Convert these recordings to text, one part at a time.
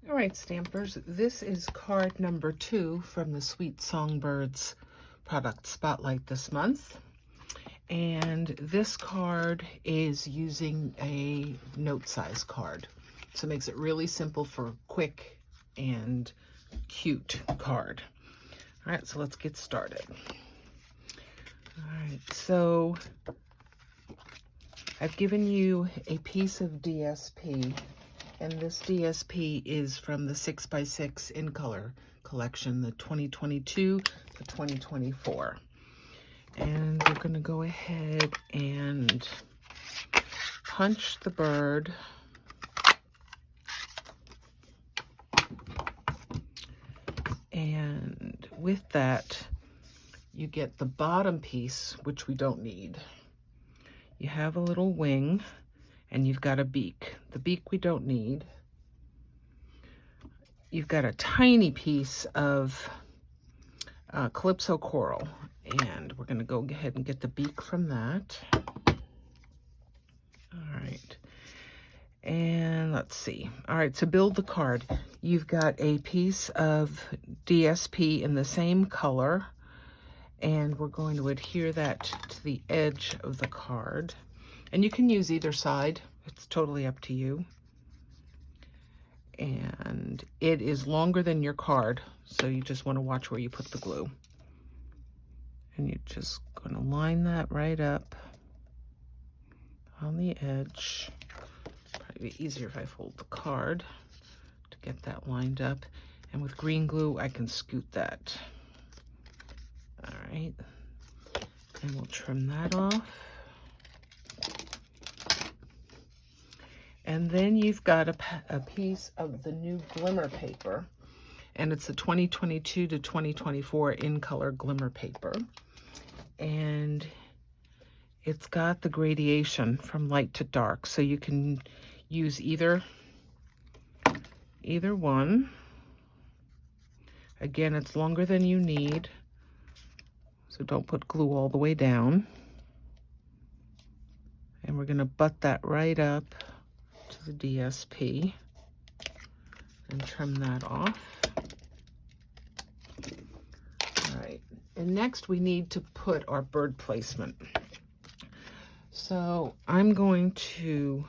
All right, Stampers, this is card number 2 from the Sweet Songbirds product spotlight this month. And this card is using a note size card. So it makes it really simple for a quick and cute card. All right, so let's get started. All right, so I've given you a piece of DSP, and this DSP is from the 6x6 in color collection, the 2022 to 2024. And we're going to go ahead and punch the bird. And with that, you get the bottom piece, which we don't need. You have a little wing, and you've got a beak. The beak we don't need. You've got a tiny piece of Calypso coral, and we're going to go ahead and get the beak from that. All right. And let's see. All right, to build the card, you've got a piece of DSP in the same color, and we're going to adhere that to the edge of the card. And you can use either side. It's totally up to you. And it is longer than your card, so you just want to watch where you put the glue. And you're just going to line that right up on the edge. Probably be easier if I fold the card to get that lined up. And with green glue, I can scoot that. All right. And we'll trim that off. And then you've got a piece of the new Glimmer Paper. And it's the 2022 to 2024 in color Glimmer Paper. And it's got the gradation from light to dark. So you can use either one. Again, it's longer than you need, so don't put glue all the way down. And we're going to butt that right up to the DSP and trim that off. All right, and next we need to put our bird placement. So I'm going to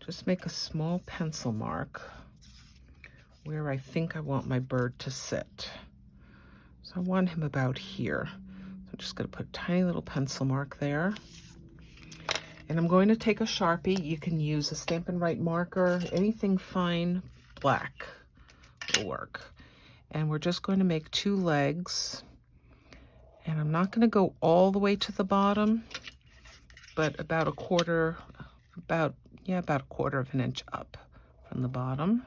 just make a small pencil mark where I think I want my bird to sit. So I want him about here. So I'm just going to put a tiny little pencil mark there. And I'm going to take a Sharpie. You can use a Stampin' Write marker, anything fine, black will work. And we're just going to make 2 legs. And I'm not going to go all the way to the bottom, but about a quarter of an inch up from the bottom.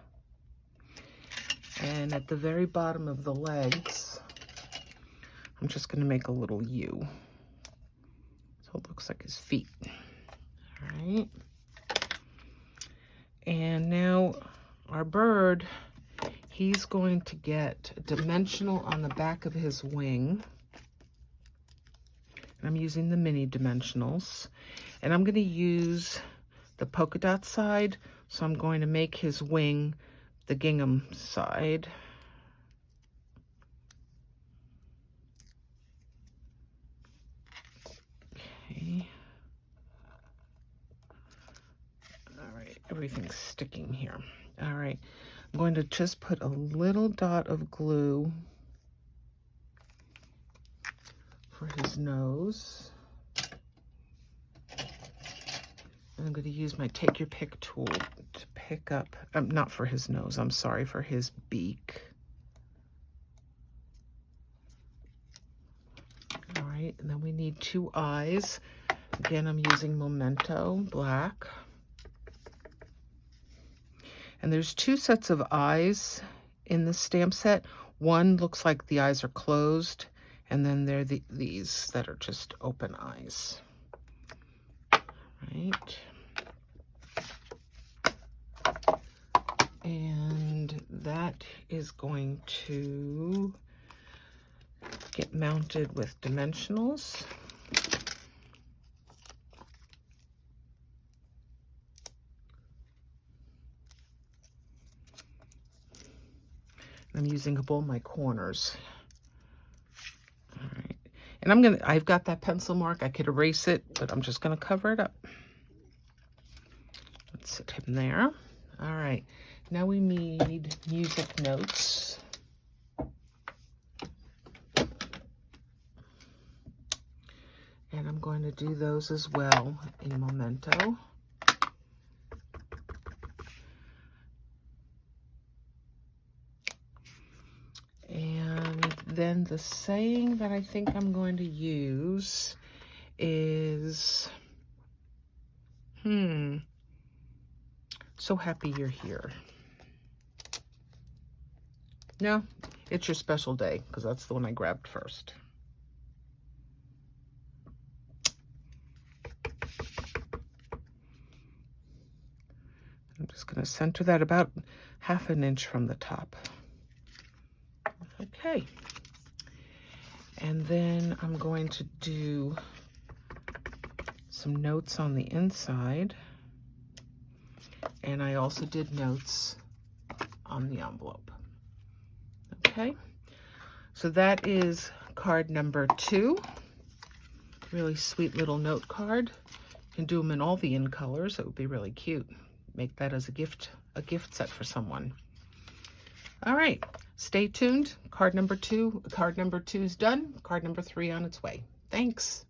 And at the very bottom of the legs, I'm just going to make a little U. So it looks like his feet. All right. And now our bird, he's going to get dimensional on the back of his wing. And I'm using the mini dimensionals. And I'm going to use the polka dot side. So I'm going to make his wing the gingham side. Okay. All right, everything's sticking here. All right, I'm going to just put a little dot of glue for his nose. And I'm going to use my Take Your Pick tool to pick up, not for his nose, I'm sorry, for his beak. All right, and then we need 2 eyes. Again, I'm using Memento black. And there's 2 sets of eyes in the stamp set. One looks like the eyes are closed, and then there are these that are just open eyes. Right. And that is going to get mounted with dimensionals. I'm using up all my corners. All right. And I've got that pencil mark. I could erase it, but I'm just gonna cover it up. Let's sit him there. All right. Now we need music notes. And I'm going to do those as well in Memento. And then the saying that I think I'm going to use is, so happy you're here. No, it's your special day, because that's the one I grabbed first. I'm just going to center that about 1/2 inch from the top. Okay. And then I'm going to do some notes on the inside. And I also did notes on the envelope. Okay. So that is card number 2. Really sweet little note card. You can do them in all the in colors. It would be really cute. Make that as a gift set for someone. All right, stay tuned. Card number 2 is done. Card number 3 on its way. Thanks.